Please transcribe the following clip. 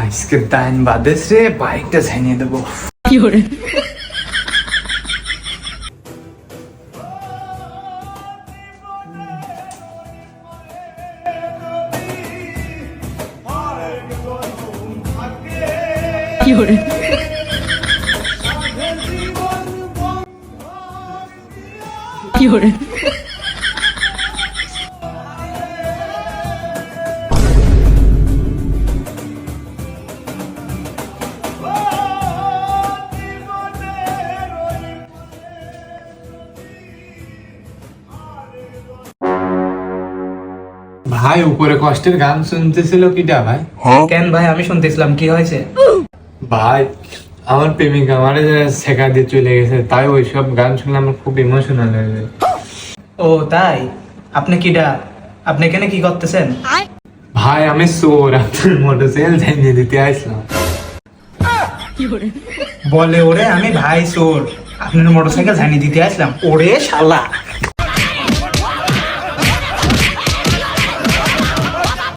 আজকে দাইন বাদেশ রে বাইকটা ঝাইনিয়ে দেবো। কি করে? কি করে? কি করে? ভাই উপরে কষ্টের গান শুনতেছিল কিটা ভাই? কেন ভাই, আমি শুনতেছিলাম, কি হয়েছে? ভাই আমার প্রেমিকা আমার শেখা দিয়ে চলে গেছে, তাই ওইসব গান শুনলে আমার খুব ইমোশনাল হয়ে যায়। ও তাই? আপনি আপনি এখানে কি করতেছেন? ভাই আমি চোর, আপনার মোটরসাইকেল ঝাইনিয়ে দিতে আসলাম। কি করে? বলে ওরে আমি ভাই চোর, আপনার মোটরসাইকেল ঝানি দিতে আসলাম। ওরে শালা!